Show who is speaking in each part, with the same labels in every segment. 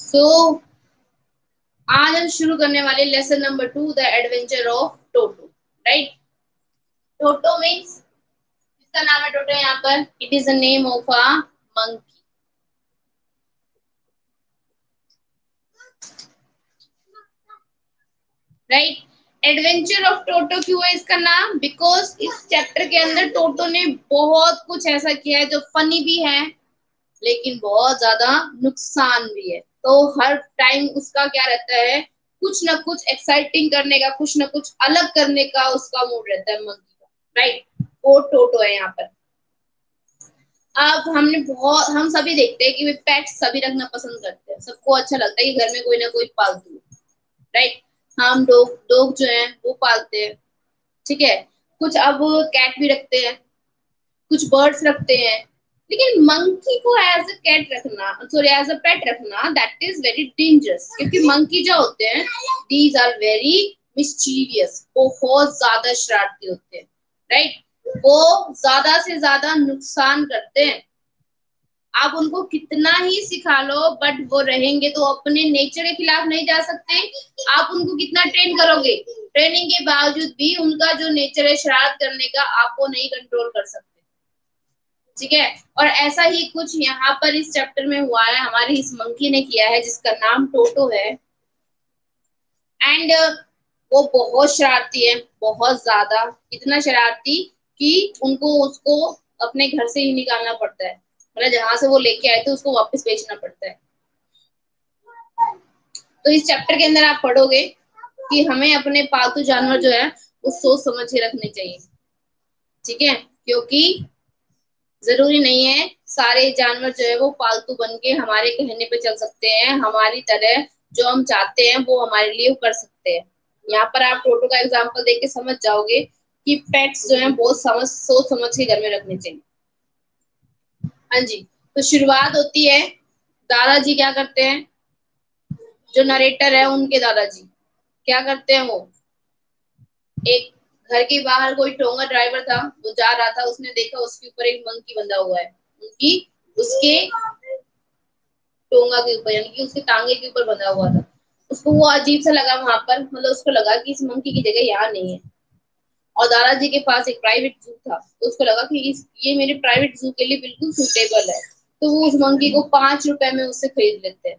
Speaker 1: सो आज हम शुरू करने वाले lesson number 2, the adventure of toto. Right, toto means, इसका नाम है टोटो। यहाँ पर it is the name of a monkey. Right, adventure of टोटो क्यों है इसका नाम? बिकॉज इस चैप्टर के अंदर टोटो ने बहुत कुछ ऐसा किया है जो फनी भी है लेकिन बहुत ज्यादा नुकसान भी है। तो हर टाइम उसका क्या रहता है, कुछ ना कुछ एक्साइटिंग करने का, कुछ ना कुछ अलग करने का उसका मूड रहता है मंकी का। राइट, वो टोटो है यहाँ पर। अब हम सभी देखते हैं कि वे पेट्स सभी रखना पसंद करते हैं, सबको अच्छा लगता है कि घर में कोई ना कोई पालतू। राइट, हम डॉग डॉग जो है वो पालते हैं, ठीक है। कुछ अब कैट भी रखते हैं, कुछ बर्ड्स रखते हैं, लेकिन मंकी को एज अ कैट रखना, सॉरी एज अ पेट रखना, दैट इज वेरी डेंजरस। क्योंकि मंकी जो होते हैं, दीज आर वेरी मिस्चीवियस, बहुत ज्यादा शरारती होते हैं। राइट, वो ज्यादा से ज्यादा नुकसान करते हैं। आप उनको कितना ही सिखा लो बट वो रहेंगे तो अपने नेचर के खिलाफ नहीं जा सकते। आप उनको कितना ट्रेन करोगे, ट्रेनिंग के बावजूद भी उनका जो नेचर है शरारत करने का, आप वो नहीं कंट्रोल कर सकते। ठीक है, और ऐसा ही कुछ यहाँ पर इस चैप्टर में हुआ है, हमारी इस मंकी ने किया है जिसका नाम टोटो है। एंड वो बहुत शरारती है, बहुत ज्यादा, इतना शरारती कि उनको उसको अपने घर से ही निकालना पड़ता है। मतलब जहां से वो लेके आए थे उसको वापस बेचना पड़ता है। तो इस चैप्टर के अंदर आप पढ़ोगे कि हमें अपने पालतू जानवर जो है वो सोच समझ के रखने चाहिए। ठीक है, क्योंकि जरूरी नहीं है सारे जानवर जो है वो पालतू बन के हमारे कहने पे चल सकते हैं, हमारी तरह जो हम चाहते हैं वो हमारे लिए कर सकते हैं। यहाँ पर आप टोटो का एग्जांपल देख के समझ जाओगे कि पेट्स जो है बहुत सोच समझ के घर में रखने चाहिए। हाँ जी, तो शुरुआत होती है, दादाजी क्या करते हैं, जो नरेटर है उनके दादाजी क्या करते हैं, वो एक घर के बाहर कोई टोंगा ड्राइवर था, वो जा रहा था, उसने देखा उसके ऊपर एक मंकी बंधा हुआ है, उनकी उसके टोंगा के ऊपर, यानी कि उसके टांगे के ऊपर बंधा हुआ था। उसको वो अजीब सा लगा वहां पर, मतलब उसको लगा कि इस मंकी की जगह यहाँ नहीं है। और दादाजी के पास एक प्राइवेट जू था, तो उसको लगा कि ये मेरे प्राइवेट जू के लिए बिल्कुल सुटेबल है। तो वो उस मंकी को 5 रुपए में उससे खरीद लेते हैं,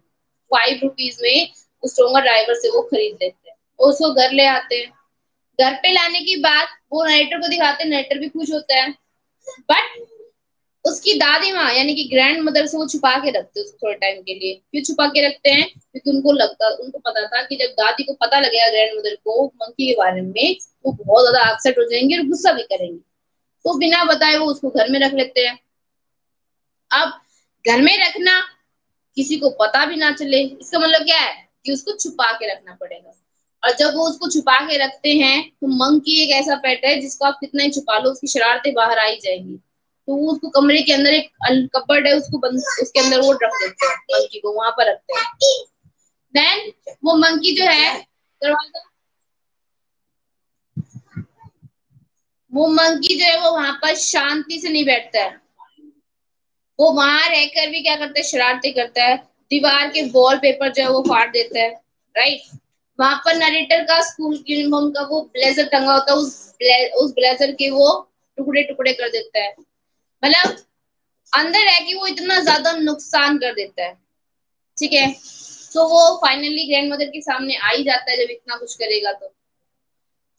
Speaker 1: 5 रुपीज में उस टोंगा ड्राइवर से वो खरीद लेते हैं और उसको घर ले आते हैं। घर पे लाने की बात वो नरेटर को दिखाते हैं, नरेटर भी खुश होता है। बट उसकी दादी माँ यानी कि ग्रैंड मदर से वो छुपा के रखते हैं उसको थोड़े टाइम के लिए। क्यों छुपा के रखते हैं? क्योंकि उनको पता था कि जब दादी को पता लगेगा ग्रैंड मदर को मंकी के बारे में, वो बहुत ज्यादा अपसेट हो जाएंगे और गुस्सा भी करेंगे। तो बिना बताए वो उसको घर में रख लेते हैं। अब घर में रखना, किसी को पता भी ना चले, इसका मतलब क्या है कि उसको छुपा के रखना पड़ेगा। और जब वो उसको छुपा के रखते हैं तो मंकी एक ऐसा पेट है जिसको आप कितना ही छुपा लो उसकी शरारतें बाहर आ ही जाएंगी। तो वो उसको कमरे के अंदर एक कपबोर्ड है, उसको बंद, उसके अंदर वो रख देते हैं, मंकी को वहां पर रखते हैं। देन वो मंकी जो है, दरवाजा, वो मंकी जो है वो वहां पर शांति से नहीं बैठता है। वो वहां रहकर भी क्या करता है, शरारती करता है। दीवार के वॉलपेपर जो है वो फाड़ देता है। राइट, वहां पर नरेटर का स्कूल यूनिफॉर्म का वो ब्लेजर टंगा होता है, उस ब्लेजर के वो टुकड़े टुकड़े कर देता है। मतलब अंदर है कि वो इतना ज्यादा नुकसान कर देता है। ठीक है, तो वो फाइनली ग्रैंड मदर के सामने आ ही जाता है जब इतना कुछ करेगा तो।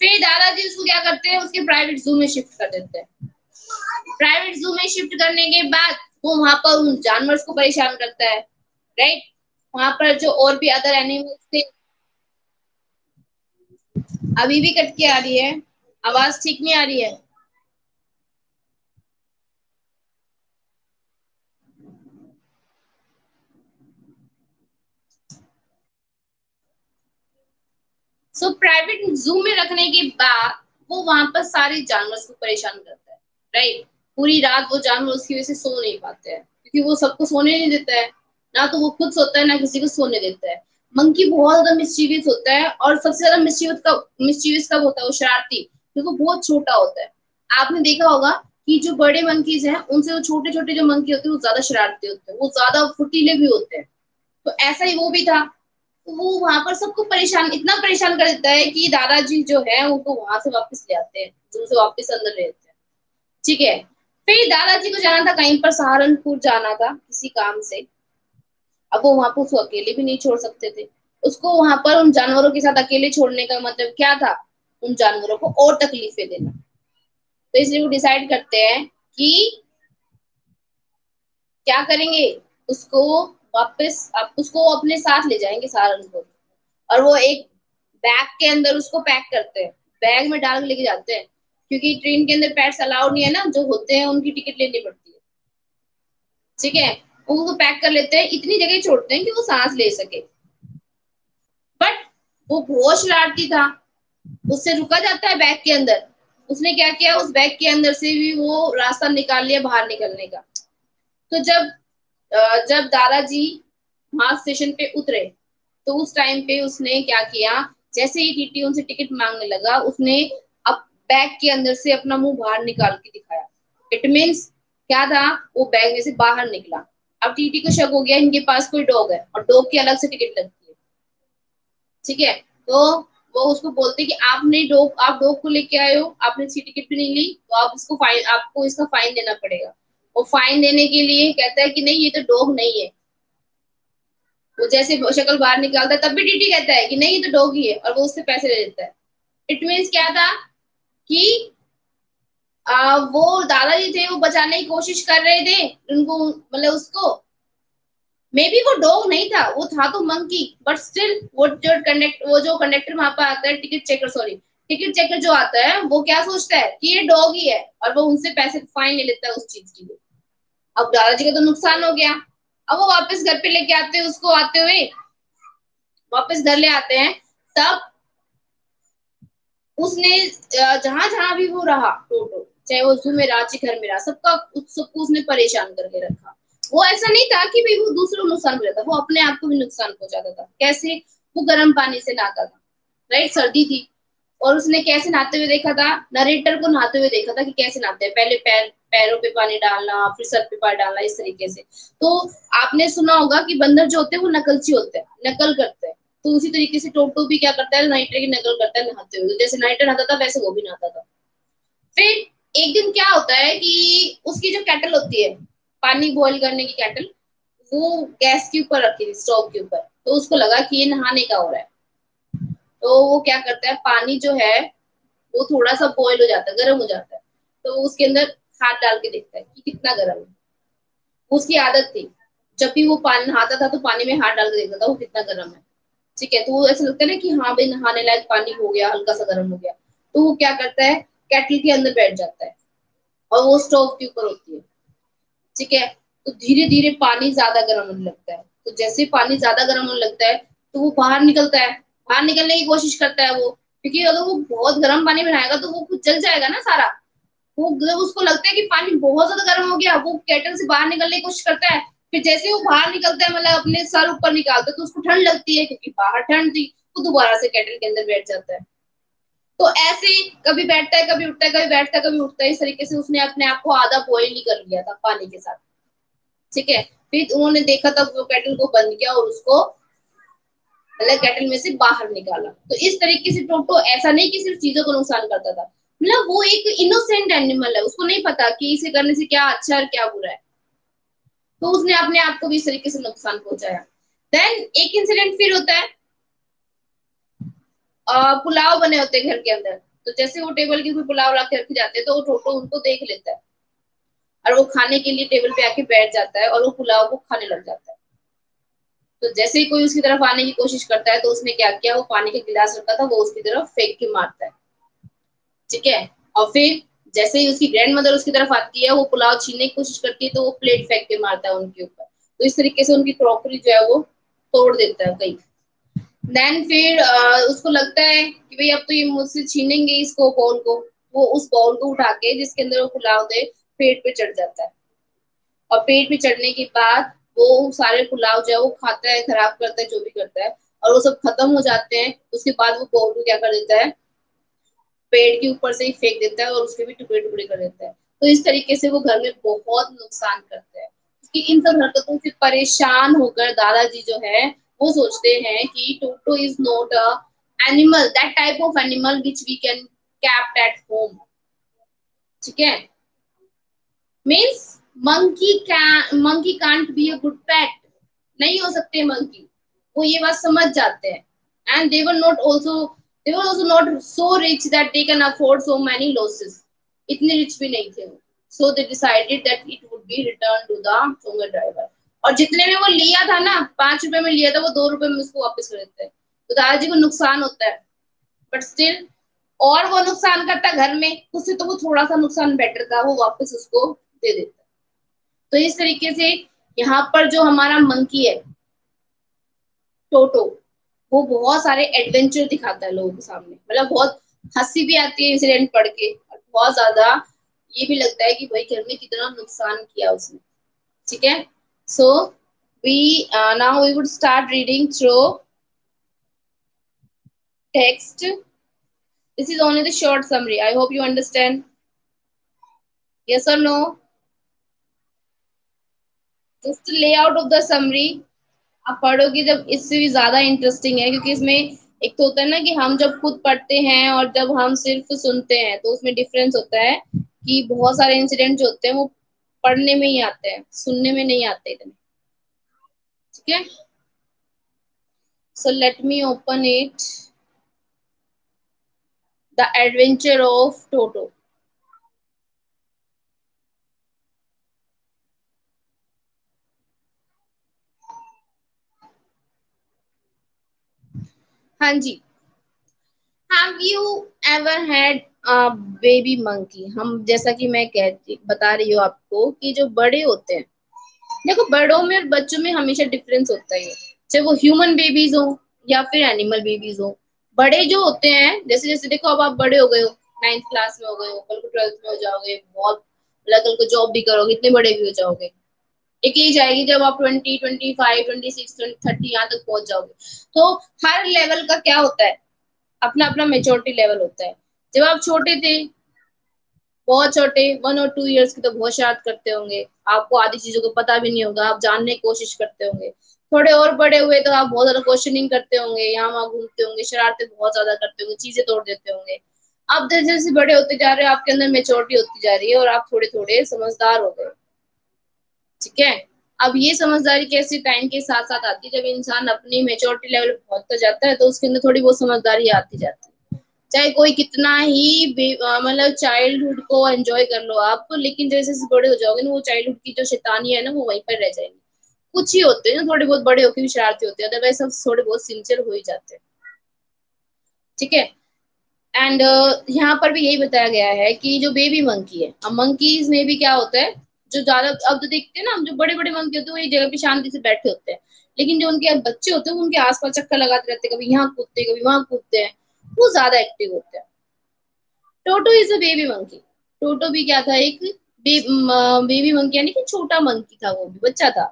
Speaker 1: फिर दादाजी उसको क्या करते हैं, उसके प्राइवेट जू में शिफ्ट कर देते हैं। प्राइवेट जू में शिफ्ट करने के बाद वो वहां पर उन जानवर को परेशान करता है। राइट, वहां पर जो और भी अदर एनिमल्स थे। अभी भी कट के आ रही है, आवाज ठीक नहीं आ रही है। सो प्राइवेट जू में रखने के बाद वो वहां पर सारे जानवर को परेशान करता है। राइट, पूरी रात वो जानवर उसकी वजह से सो नहीं पाते हैं, क्योंकि वो सबको सोने नहीं देता है। ना तो वो खुद सोता है ना किसी को सोने देता है। मंकी बहुत ज्यादा मिस्चीवियस होता है, और सबसे ज्यादा मिस्चीवियस कब होता है, वो शरारती, क्योंकि वो बहुत छोटा होता है। आपने देखा होगा कि जो बड़े मंकीज हैं उनसे वो छोटे छोटे जो मंकी होते हैं वो ज्यादा शरारती होते हैं, वो ज्यादा फुर्तीले भी होते हैं। तो ऐसा ही वो भी था। तो वो वहां पर सबको परेशान, इतना परेशान कर देता है कि दादाजी जो है उनको वहां से वापस ले आते हैं, उनसे वापस अंदर ले आते हैं। ठीक है। फिर दादाजी को जाना था कहीं पर, सहारनपुर जाना था किसी काम से। अब वो वहां पर उसको अकेले भी नहीं छोड़ सकते थे। उसको वहां पर उन जानवरों के साथ अकेले छोड़ने का मतलब क्या था, उन जानवरों को और तकलीफें देना। तो इसलिए वो डिसाइड करते हैं कि क्या करेंगे, उसको वापस, आप उसको अपने साथ ले जाएंगे सहारनपुर। और वो एक बैग के अंदर उसको पैक करते हैं, बैग में डाल के लेके जाते हैं, क्योंकि ट्रेन के अंदर पेट्स अलाउड नहीं है ना, जो होते हैं उनकी टिकट लेनी पड़ती है। ठीक है। वो उसको पैक कर लेते हैं, इतनी जगह छोड़ते हैं कि वो सांस ले सके। बट वो बहुत शरारती था, उससे रुका जाता है बैग के अंदर। उसने क्या किया, उस बैग के अंदर से भी वो रास्ता निकाल लिया बाहर निकलने का। तो जब दादाजी वहां स्टेशन पे उतरे, तो उस टाइम पे उसने क्या किया, जैसे ही टीटी उनसे टिकट मांगने लगा, उसने अब बैग के अंदर से अपना मुंह बाहर निकाल के दिखाया। इट मीन्स क्या था, वो बैग में से बाहर निकला। अब टीटी को शक हो गया इनके पास कोई डॉग है, और डॉग की अलग से टिकट लगती है। ठीक है। तो वो उसको बोलते कि आप डॉग को लेके आए हो, आपने इसकी टिकट भी नहीं ली, तो आप इसको फाइन, आपको इसका फाइन देना पड़ेगा। वो फाइन देने के लिए कहता है कि नहीं, ये तो डॉग नहीं है। वो जैसे शक्ल बाहर निकालता है, तब भी टीटी कहता है कि नहीं, ये तो डॉग ही है, और वो उससे पैसे ले लेता है। इट मीन्स क्या था कि वो दादाजी थे, वो बचाने की कोशिश कर रहे थे उनको, मतलब उसको। मे बी वो डॉग नहीं था, वो था तो मंकी, बट स्टिल वो जो कंडक्टर वहां पर आता है, ticket checker, sorry, ticket checker जो आता है, वो क्या सोचता है कि ये डॉग ही है, और वो उनसे पैसे फाइन ले लेता है उस चीज के लिए। अब दादाजी का तो नुकसान हो गया। अब वो वापस घर पे लेके आते हैं उसको, आते हुए वापस घर ले आते हैं। तब उसने जहां जहां भी वो रहा, टोटो, चाहे वो जू में रहा, चाहे घर में रहा, सबको उसने परेशान करके रखा। वो ऐसा नहीं था कि भाई वो दूसरों को नुकसान पहुंचाता, वो अपने आप को भी नुकसान पहुंचाता था। कैसे, वो गर्म पानी से नहाता था, राइट, सर्दी थी, और उसने कैसे नहाते हुए देखा था, नरेटर को नहाते हुए देखा था कि कैसे नहाते हैं, पहले पैरों पे पानी डालना, फिर सर पे पानी डालना, इस तरीके से। तो आपने सुना होगा कि बंदर जो होते हैं वो नकलची होते हैं, नकल करते हैं। तो उसी तरीके से टोटो भी क्या करता है, नाइटर की नकल करता है नहाते हुए। जैसे नाइटर नहाता था वैसे वो भी नहाता था। फिर एक दिन क्या होता है कि उसकी जो केटल होती है, पानी बॉईल करने की केटल, वो गैस के ऊपर रखी थी, स्टोव के ऊपर। तो उसको लगा कि ये नहाने का हो रहा है। तो वो क्या करता है, पानी जो है वो थोड़ा सा बॉईल हो जाता है, गर्म हो जाता है। तो उसके अंदर हाथ डाल के देखता है कि कितना गर्म है। उसकी आदत थी, जब भी वो पानी नहाता था तो पानी में हाथ डाल के देखता था वो कितना गर्म है। ठीक है। तो वो ऐसा लगता है ना कि हाँ भाई, नहाने लायक पानी हो गया, हल्का सा गर्म हो गया। तो वो क्या करता है, केटल के अंदर बैठ जाता है, और वो स्टोव के ऊपर होती है। ठीक है। तो धीरे धीरे पानी ज्यादा गर्म होने लगता है। तो जैसे पानी ज्यादा गर्म होने लगता है, तो वो बाहर निकलता है, बाहर निकलने की कोशिश करता है वो, क्योंकि अगर वो बहुत गर्म पानी में नहाएगा तो वो कुछ जल जाएगा ना सारा। वो जब उसको लगता है कि पानी बहुत ज्यादा गर्म हो गया, वो केटल से बाहर निकलने की कोशिश करता है। फिर जैसे वो बाहर निकलता है, मतलब अपने सर ऊपर निकालता है, तो उसको ठंड लगती है, क्योंकि बाहर ठंड थी। वो दोबारा से केटल के अंदर बैठ जाता है। तो ऐसे ही कभी बैठता है, कभी उठता है, कभी बैठता है, कभी उठता है, इस तरीके से उसने अपने आप को आधा बॉयल ही कर लिया था पानी के साथ। ठीक है। फिर उन्होंने देखा तब वो केटल को बंद किया और उसको मतलब केटल में से बाहर निकाला। तो इस तरीके से टोटो ऐसा नहीं कि सिर्फ चीजों को नुकसान करता था, मतलब वो एक इनोसेंट एनिमल है, उसको नहीं पता कि इसे करने से क्या अच्छा है क्या बुरा है। तो उसने अपने आप को भी इस तरीके से नुकसान पहुंचाया। देन एक इंसिडेंट फिर होता है, पुलाव बने होते हैं घर के अंदर। तो जैसे वो टेबल के ऊपर पुलाव रख के रखे जाते हैं, तो वो टोटो उनको देख लेता है, और वो खाने के लिए टेबल पे आके बैठ जाता है, और वो पुलाव को खाने लग जाता है। तो जैसे ही कोई उसकी तरफ आने की कोशिश करता है, तो उसने क्या किया, वो पानी का गिलास रखा था, वो उसकी तरफ फेंक के मारता है। ठीक है। और फिर जैसे ही उसकी ग्रैंड मदर उसकी तरफ आती है, वो पुलाव छीनने की कोशिश करती है, तो वो प्लेट फेंक के मारता है उनके ऊपर। तो इस तरीके से उनकी क्रॉकरी जो है वो तोड़ देता है कहीं। देन फिर उसको लगता है कि भाई अब तो ये मुझसे छीनेंगे इसको, बाउल को। वो उस बाउल को उठा के, जिसके अंदर वो पुलाव थे, पेट पे चढ़ जाता है। और पेट पे चढ़ने के बाद वो सारे पुलाव जो है वो खाता है, खराब करता है, जो भी करता है, और वो सब खत्म हो जाते हैं। उसके बाद वो बाउल को क्या कर देता है, पेड़ के ऊपर से ही फेंक देता है, और उसके भी टुकड़े टुकड़े कर देता है। तो इस तरीके से वो घर में बहुत नुकसान करते हैं। कि इन सब हरकतों से परेशान होकर दादाजी जो है वो सोचते हैं कि Toto is not a animal, that type of animal which we can kept at home. ठीक है, means monkey can't be a good pet, नहीं हो सकते मंकी, वो ये बात समझ जाते हैं। And they were also not so rich that they can afford so many losses, इतने रिच भी नहीं थे वो। So they decided that it would be return to the tonga driver. और जितने में वो लिया था ना, 5 रुपए में लिया था, वो 2 रुपए में उसको वापस कर देते हैं। तो दादाजी को नुकसान होता है, बट स्टिल, और वो नुकसान करता घर में, उससे तो वो थोड़ा सा नुकसान बेटर था, वो वापस उसको दे देता। तो इस तरीके से यहाँ पर जो हमारा मंकी है टोटो, वो बहुत सारे एडवेंचर दिखाता है लोगों के सामने। मतलब बहुत हंसी भी आती है इंसिडेंट पढ़ के, और बहुत ज्यादा ये भी लगता है कि भाई घर में कितना नुकसान किया उसने। ठीक है, so we now we would start reading through text. This is only the short summary. I hope you understand. Yes or no? Just the layout of the summary. आप पढ़ोगे जब इससे भी ज्यादा इंटरेस्टिंग है, क्योंकि इसमें एक तो होता है ना कि हम जब खुद पढ़ते हैं और जब हम सिर्फ सुनते हैं तो उसमें डिफरेंस होता है कि बहुत सारे इंसिडेंट जो होते हैं वो पढ़ने में ही आते हैं, सुनने में नहीं आते इतने। ठीक है, so let me open it, the adventure of Toto. हाँ जी, have you ever had baby monkey. हम जैसा कि मैं कहती बता रही हूँ आपको कि जो बड़े होते हैं, देखो बड़ों में और बच्चों में हमेशा डिफरेंस होता है, चाहे वो ह्यूमन बेबीज हो या फिर एनिमल बेबीज हो। बड़े जो होते हैं, जैसे जैसे देखो अब आप बड़े हो गए हो, 9th क्लास में हो गए हो, कल को 12th में हो जाओगे, बहुत मतलब कल को जॉब भी करोगे, इतने बड़े भी हो जाओगे। एक एज आएगी जब आप 20, 25, 26, 30 यहाँ तक पहुंच जाओगे। तो हर लेवल का क्या होता है, अपना अपना मेच्योरिटी लेवल होता है। जब आप छोटे थे, बहुत छोटे 1 और 2 इयर्स की, तो बहुत शरारत करते होंगे, आपको आधी चीजों को पता भी नहीं होगा, आप जानने की कोशिश करते होंगे। थोड़े और बड़े हुए तो आप बहुत ज्यादा क्वेश्चनिंग करते होंगे, यहाँ वहां घूमते होंगे, शरारतें बहुत ज्यादा करते होंगे, चीजें तोड़ देते होंगे। अब जैसे जैसे बड़े होते जा रहे हो, आपके अंदर मेच्योरिटी होती जा रही है और आप थोड़े थोड़े समझदार हो गए। ठीक है, अब ये समझदारी कैसे टाइम के साथ साथ आती है, जब इंसान अपनी मेच्योरिटी लेवल पहुंचता जाता है तो उसके अंदर थोड़ी बहुत समझदारी आती जाती है। चाहे कोई कितना ही मतलब चाइल्डहुड को एंजॉय कर लो आप, लेकिन जैसे जैसे बड़े हो जाओगे ना, वो चाइल्डहुड की जो शैतानी है ना, वो वहीं पर रह जाएगी। कुछ ही होते हैं ना थोड़े बहुत बड़े होकर भी शरारती होते हैं, अदरवाइज सब थोड़े बहुत सिंसियर हो ही जाते हैं। ठीक है, एंड यहाँ पर भी यही बताया गया है कि जो बेबी मंकी है, अब मंकीज में भी क्या होता है, जो ज्यादा अब तो देखते हैं ना, जो बड़े बड़े मंकी होते हैं वो एक जगह पे शांति से बैठे होते हैं, लेकिन जो उनके बच्चे होते हैं उनके आसपास चक्कर लगाते रहते हैं, कभी यहाँ कूदते कभी वहां कूदते हैं, वो ज्यादा एक्टिव होते हैं। टोटो इज अ बेबी मंकी। टोटो भी क्या था, एक बेबी मंकी, यानी कि छोटा मंकी था, वो भी बच्चा था।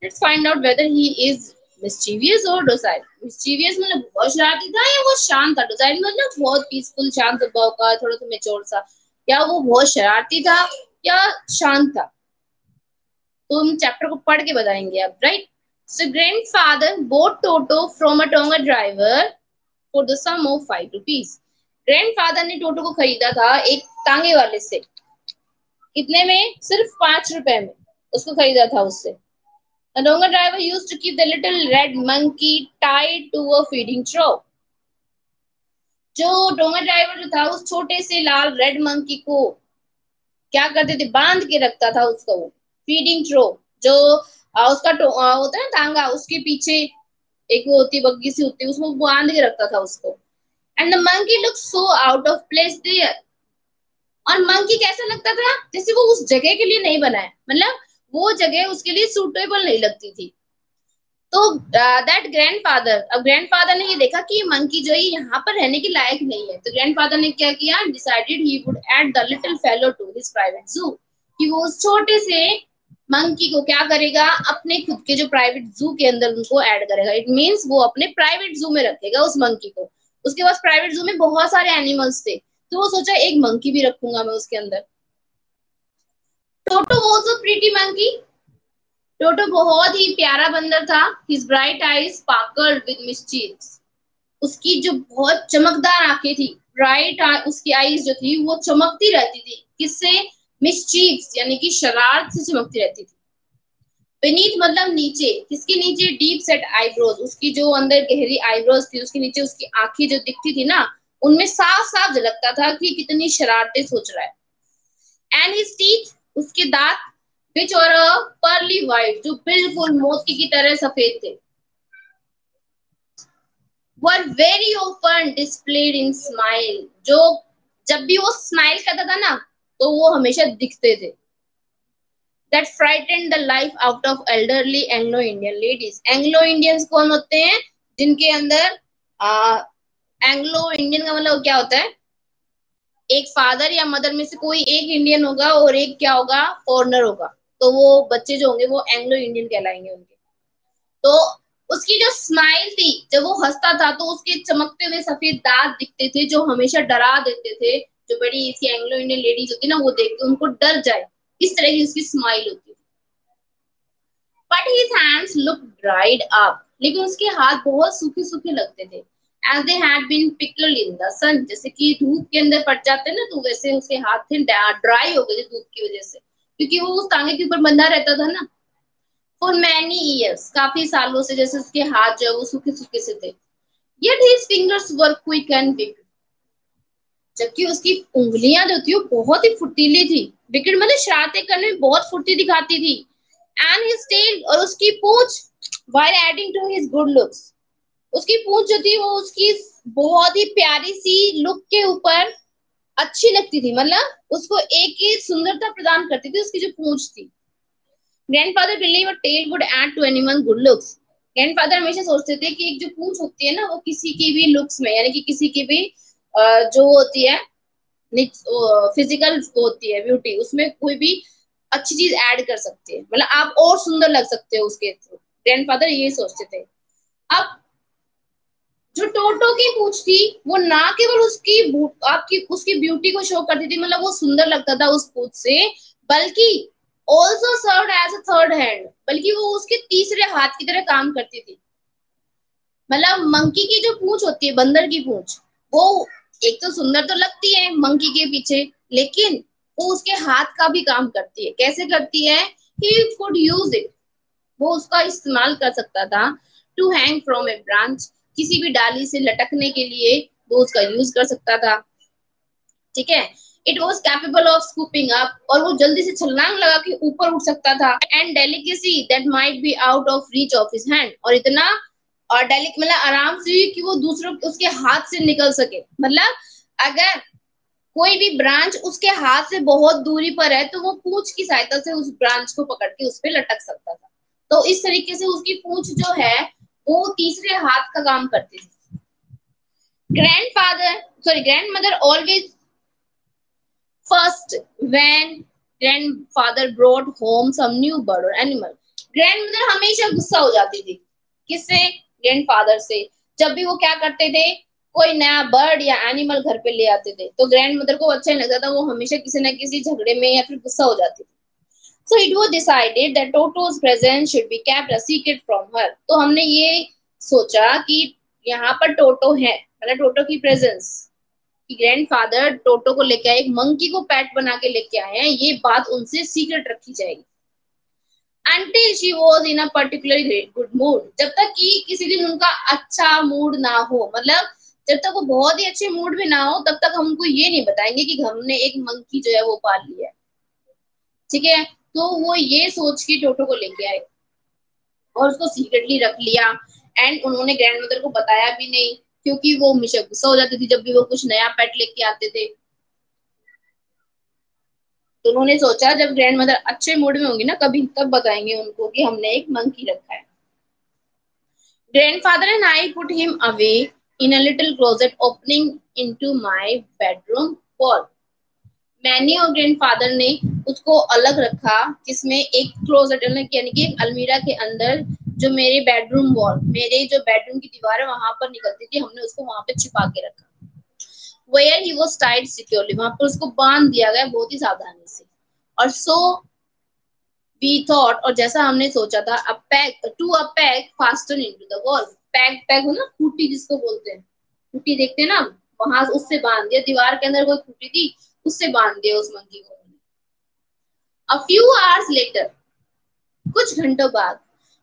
Speaker 1: Let's find out whether he is mischievous और डोसाइल। मिस्चीवियस मतलब बहुत शरारती था, या वो शांत था। डोसाइल मतलब बहुत पीसफुल, शांत स्वभाव का, थोड़ा सा मेच्योर सा। या वो बहुत शरारती था या शांत था, तो हम चैप्टर को पढ़ के बताएंगे आप, right. So grandfather bought Toto from a tonga driver for the sum of 5 rupees. Grandfather ने टोटो को खरीदा था एक तांगे वाले से, कितने में, सिर्फ 5 रुपए में उसको खरीदा था उससे। The Donga driver used to keep the little red monkey tied to a feeding trough. जो डोंगर ड्राइवर जो था, उस छोटे से लाल रेड मंकी को क्या करते थे, बांध के रखता था उसको, वो फीडिंग ट्रो, जो उसका होता है ना तांगा, उसके पीछे एक वो होती बग्गी सी होती है, उसमें बांध के रखता था उसको। And the monkey looked so out of place there. और मंकी कैसा लगता था, जैसे वो उस जगह के लिए नहीं बना है, मतलब वो जगह उसके लिए सूटेबल नहीं लगती थी। तो दैट ग्रैंडफादर, अब ग्रैंडफादर ने ये देखा कि मंकी जो है यहाँ पर रहने के लायक नहीं है, तो ग्रैंडफादर ने क्या किया, decided he would add the little fellow to his private zoo, कि वो उस छोटे से मंकी को क्या करेगा, अपने खुद के जो प्राइवेट जू के अंदर उनको ऐड करेगा। इट मींस वो अपने प्राइवेट जू में रखेगा उस मंकी को। उसके पास प्राइवेट जू में बहुत सारे एनिमल्स थे, तो वो सोचा एक मंकी भी रखूंगा मैं उसके अंदर। Toto was a pretty monkey, Toto बहुत ही प्यारा बंदर था। His bright eyes sparkled with mischief. उसकी जो बहुत चमकदार आंखें थी, ब्राइट उसकी आईज जो थी वो चमकती रहती थी। किससे? मिस्चीफ यानी कि शरारत से चमकती रहती थी। बेनीथ मतलब नीचे, किसके नीचे? डीप सेट आईब्रोज, उसकी जो अंदर गहरी आईब्रोज थी उसके नीचे उसकी आंखें जो दिखती थी ना, उनमें साफ साफ झलकता था कि कितनी शरारतें सोच रहा है। एंड हिज टीथ, उसके दांत, विच और पर्ली वाइट, जो बिल्कुल मोती की तरह सफेद थे, were very open displayed in smile, जो जब भी वो स्माइल करता था ना तो वो हमेशा दिखते थे। That frightened the life out of elderly Anglo-Indian ladies. Anglo Indians कौन होते हैं? जिनके अंदर एंग्लो इंडियन का मतलब क्या होता है? एक फादर या मदर में से कोई एक इंडियन होगा और एक क्या होगा? फॉरनर होगा। तो वो बच्चे जो होंगे वो एंग्लो इंडियन कहलाएंगे उनके। तो उसकी जो स्माइल थी, जब वो हंसता था तो उसके चमकते हुए सफेद दांत दिखते थे जो हमेशा डरा देते थे। जो बड़ी इसकी एंग्लो इंडियन लेडीज होती है ना, वो देख के उनको डर जाए, इस तरह की उसकी स्माइल होती है। But his hands looked dried up. लेकिन उसके हाथ बहुत सूखे सूखे लगते थे। As they had been pickled in the sun. जैसे कि धूप के अंदर पड़ जाते हैं ना, तो वैसे उसके हाथ थे ड्राई हो गए थे धूप की वजह से, क्योंकि वो उस टांगे के ऊपर बंधा रहता था ना। For many years, काफी सालों से जैसे उसके हाथ जो है वो सूखे सूखे से थे। Yet his fingers were quick and big. जबकि उसकी उंगलियां जो थी वो बहुत ही फुर्तीली थी। विकेट मतलब शरारतें करने में बहुत फुर्ती दिखाती थी। एंड हिज टेल, और उसकी पूंछ, while adding to his good looks, उसकी पूंछ जो थी वो उसकी बहुत ही प्यारी सी लुक के ऊपर अच्छी लगती थी, मतलब उसको एक ही सुंदरता प्रदान करती थी उसकी जो पूंछ थी। Grandfather believe a tail would add to anyone's good looks. Grandfather हमेशा सोचते थे कि एक जो पूंछ होती है ना वो किसी की भी लुक्स में, यानी कि किसी की भी जो होती है फिजिकल होती है ब्यूटी, उसमें कोई भी अच्छी चीज ऐड कर सकती है, मतलब आप और सुंदर लग सकते हो उसके थ्रू। ग्रैंडफादर ये सोचते थे। अब जो टोटो की पूंछ थी वो ना केवल उसकी आपकी उसकी ब्यूटी को शो करती थी, मतलब वो सुंदर लगता था उस पूंछ से, बल्कि also serve as a third hand, बल्कि वो उसके तीसरे हाथ की तरह काम करती थी। मतलब मंकी की जो पूंछ होती है, बंदर की पूंछ, वो एक तो सुंदर तो लगती है मंकी के पीछे, लेकिन वो उसके हाथ का भी काम करती है। कैसे करती है? ही कुड यूज इट, वो उसका इस्तेमाल कर सकता था। To hang from a branch, किसी भी डाली से लटकने के लिए वो उसका यूज कर सकता था। ठीक है। It was capable of scooping up, और वो जल्दी से छलांग लगा के ऊपर उठ सकता था। And delicacy that might be out of reach of his hand, और इतना और डेलिक मतलब आराम से कि वो दूसरों उसके हाथ से निकल सके। मतलब अगर कोई भी ब्रांच उसके हाथ से बहुत दूरी पर है तो वो पूंछ की सहायता से उस ब्रांच को पकड़ के उस पर लटक सकता था। तो इस तरीके से उसकी पूंछ जो है वो तीसरे हाथ का काम करती थी। Grandmother always first when grandfather brought home some new bird और एनिमल। ग्रैंडमदर हमेशा गुस्सा हो जाती थी। किससे? ग्रैंडफादर से। जब भी वो क्या करते थे, कोई नया बर्ड या एनिमल घर पे ले आते थे तो ग्रैंडमदर को अच्छा नहीं लगता था, वो हमेशा किसी ना किसी झगड़े में या फिर गुस्सा हो जाती थी। So it was decided that Toto's presence should be kept a secret from her. तो हमने ये सोचा कि यहाँ पर टोटो है, मतलब टोटो की प्रेजेंस, कि ग्रैंडफादर टोटो को लेके आए, एक मंकी को पेट बना के लेके आए हैं, ये बात उनसे सीक्रेट रखी जाएगी। Until she was in a particularly good mood, जब तक कि किसी दिन उनका अच्छा मूड ना हो, मतलब जब तक वो बहुत ही अच्छे मूड में ना हो तब तक हमको ये नहीं बताएंगे कि हमने एक मंकी जो है वो पाल लिया है। ठीक है। तो वो ये सोच के टोटो को लेके आए और उसको सीक्रेटली रख लिया। एंड उन्होंने ग्रैंडमदर को बताया भी नहीं, क्योंकि वो हमेशा गुस्सा हो जाती थी जब भी वो कुछ नया पेट लेके आते थे। तो उन्होंने सोचा जब ग्रैंडमदर अच्छे मूड में होंगी ना कभी, तब बताएंगे उनको कि हमने एक मंकी रखा है। Grandfather and I put him away in a little closet opening into my bedroom wall. मैंने और ग्रैंडफादर ने उसको अलग रखा, किसमें? एक क्लोजेट यानी कि एक अलमीरा के अंदर, जो मेरे बेडरूम वॉल, मेरे जो बेडरूम की दीवार है वहां पर निकलती थी, हमने उसको वहां पे छिपा के रखा। Where he was tied securely, वहां पर उसको बांध दिया गया बहुत ही सावधानी से। और सो वी थॉट, और जैसा हमने सोचा था, a peg to a peg fasten into the wall. Peg peg हो ना, खूंटी जिसको बोलते हैं, खूंटी देखते हैं ना, वहां उससे बांध दिया, दीवार के अंदर कोई खूंटी थी उससे बांध दिया उस मंकी को। अ फ्यू आवर्स लेटर, कुछ घंटों बाद,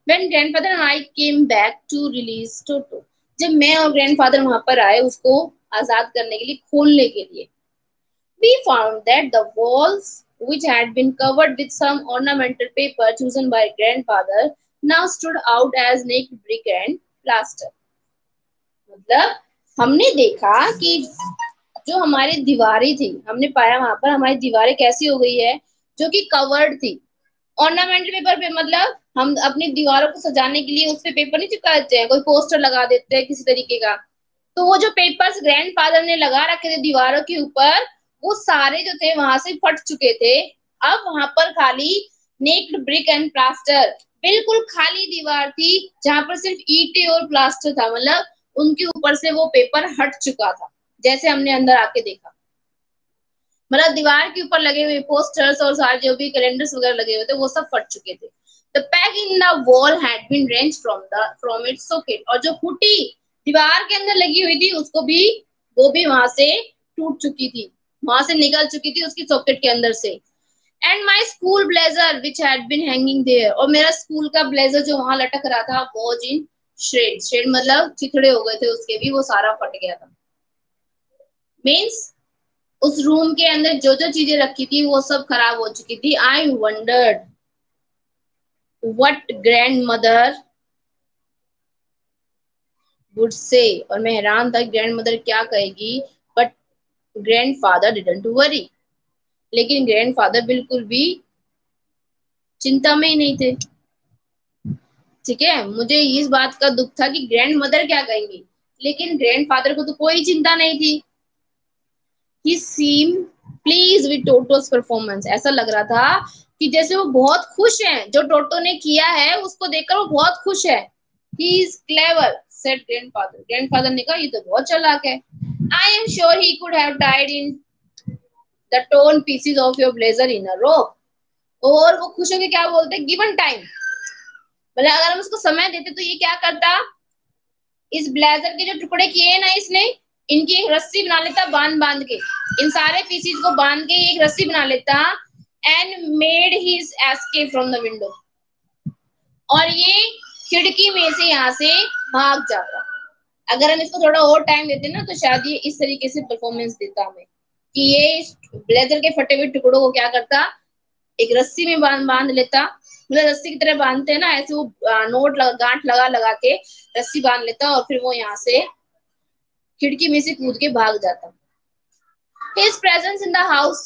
Speaker 1: when grandfather and I came back to release Toto, जब मैं और ग्रैंडफादर वहां पर आए उसको आजाद करने के लिए, खोलने के लिए, we found that the walls, which had been covered with some ornamental paper chosen by grandfather, now stood out as naked brick and plaster. मतलब हमने देखा कि जो हमारी दीवारें थी, हमने पाया वहां पर हमारी दीवारें कैसी हो गई है, जो कि कवर्ड थी ऑर्नामेंटल पेपर पे। मतलब हम अपनी दीवारों को सजाने के लिए उस पे पेपर नहीं चिपका देते हैं, कोई पोस्टर लगा देते हैं किसी तरीके का, तो वो जो पेपर्स ग्रैंडफादर ने लगा रखे थे दीवारों के ऊपर, वो सारे जो थे वहां से फट चुके थे। अब वहां पर खाली नेक्ड ब्रिक एंड प्लास्टर, बिल्कुल खाली दीवार थी जहां पर सिर्फ ईंटें और प्लास्टर था। मतलब उनके ऊपर से वो पेपर हट चुका था, जैसे हमने अंदर आके देखा। मतलब दीवार के ऊपर लगे हुए पोस्टर्स और सारे जो भी कैलेंडर्स वगैरह लगे हुए थे वो सब फट चुके थे। The peg in the wall had been wrenched from its socket, और जो खूंटी दीवार के अंदर लगी हुई थी उसको भी, वो भी वहां से टूट चुकी थी, वहां से निकल चुकी थी उसकी सॉकेट के अंदर से। And my school blazer which had been hanging there, और मेरा स्कूल का ब्लेजर जो वहां लटक रहा था, वॉज इन श्रेड, श्रेड मतलब चिथड़े हो गए थे उसके भी, वो सारा फट गया था। मीन्स उस रूम के अंदर जो जो चीजें रखी थी वो सब खराब हो चुकी थी। आई wandered what grand mother would say, और मैं हैरान था ग्रैंड मदर क्या कहेगी। But grand father didn't worry, लेकिन ग्रैंड फादर बिल्कुल भी चिंता में ही नहीं थे। ठीक है, मुझे इस बात का दुख था कि ग्रैंड मदर क्या कहेंगी, लेकिन ग्रैंड फादर को तो कोई चिंता नहीं थी। ही सीम प्लीज विद टोटोस परफॉर्मेंस, ऐसा लग रहा था कि जैसे वो बहुत खुश हैं, जो टोटो ने किया है उसको देखकर वो बहुत खुश है। He is clever said grandfather, grandfather ने कहा ये तो बहुत चालाक है। I am sure he could have tied in the torn pieces of your blazer in a rope, और वो खुश होकर क्या बोलते, गिवन टाइम, मतलब अगर हम उसको समय देते तो ये क्या करता, इस ब्लेजर के जो टुकड़े किए हैं ना इसने, इनकी एक रस्सी बना लेता, बांध बांध के इन सारे पीसीज को बांध के एक रस्सी बना लेता, and made his escape from the window, और ये खिड़की में से यहाँ से भाग जाता। अगर हम इसको थोड़ा और टाइम देते ना तो शायद ये इस तरीके से परफॉर्मेंस देता हमें, कि ये ब्लेजर के फटे हुए टुकड़ों को क्या करता, एक रस्सी में बांध बांध लेता, मतलब रस्सी की तरह बांधते हैं ना ऐसे, वो नोट लगा, गांठ लगा लगा के रस्सी बांध लेता, और फिर वो यहाँ से खिड़की में से कूद के भाग जाता। His presence in the house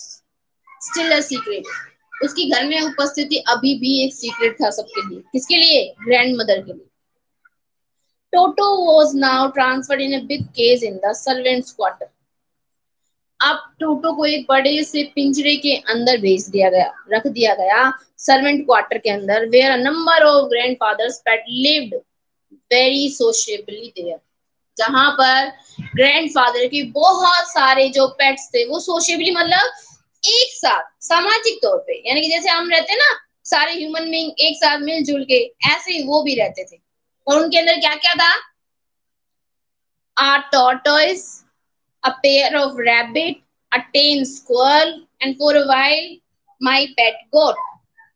Speaker 1: still a secret, उसकी घर में उपस्थिति अभी भी एक सीक्रेट था सबके लिए। किसके लिए, ग्रैंड मदर के लिए। टोटो was now transferred in a big cage in the servants quarter, अब टोटो को एक बड़े से पिंजरे के अंदर भेज दिया गया, रख दिया गया सर्वेंट क्वार्टर के अंदर, where a number of grandfather's pet lived very sociably there, जहां पर ग्रैंडफादर के बहुत सारे जो पेट्स थे वो सोशियबली मतलब एक साथ सामाजिक तौर पे, यानी कि जैसे हम रहते हैं ना सारे ह्यूमन बीइंग एक साथ मिलजुल के, ऐसे ही वो भी रहते थे। और उनके अंदर क्या क्या था, आ tortoise, a pair of rabbit, a tame squirrel, and for a while my pet goat,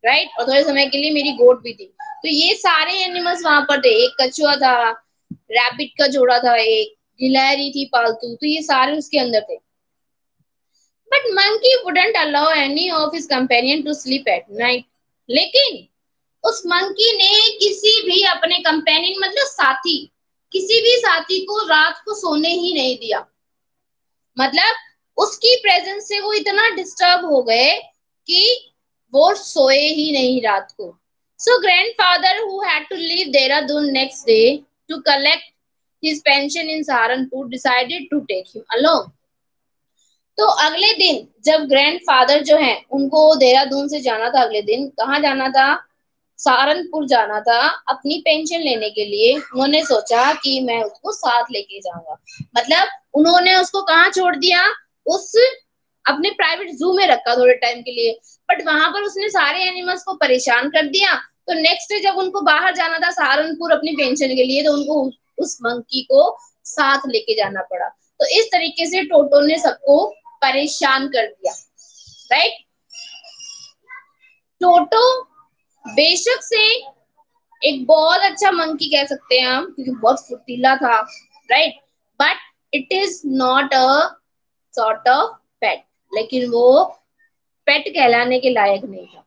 Speaker 1: right? और थोड़े समय के लिए मेरी गोट भी थी। तो ये सारे एनिमल्स वहां पर थे, एक कछुआ था, रैबिट का जोड़ा था, एक गिलहरी थी पालतू, तो ये सारे उसके अंदर थे। But monkey wouldn't allow any of his companion to sleep at night, लेकिन उस मंकी ने किसी भी अपने कंपेनियन मतलब साथी, किसी भी साथी को रात को सोने ही नहीं दिया। मतलब उसकी प्रेजेंस से वो इतना डिस्टर्ब हो गए कि वो सोए ही नहीं रात को। So grandfather who had to leave Dehradun next day to collect his pension in Saharanpur decided to take him along, तो अगले दिन जब ग्रैंडफादर जो है उनको देहरादून से जाना था, अगले दिन कहाँ जाना था, सहारनपुर जाना था अपनी पेंशन लेने के लिए, उन्होंने सोचा कि मैं उसको साथ लेके जाऊंगा। मतलब उन्होंने उसको कहाँ छोड़ दिया, उस अपने प्राइवेट जू में रखा थोड़े टाइम के लिए, बट वहां पर उसने सारे एनिमल्स को परेशान कर दिया। तो नेक्स्ट डे जब उनको बाहर जाना था सहारनपुर अपनी पेंशन के लिए, तो उनको उस मंकी को साथ लेके जाना पड़ा। तो इस तरीके से टोटो ने सबको परेशान कर दिया, राइट। टोटो बेशक से एक बहुत अच्छा मंकी कह सकते हैं हम, क्योंकि बहुत फुर्तीला था, right, but it is not a sort of pet, लेकिन वो पेट कहलाने के लायक नहीं था।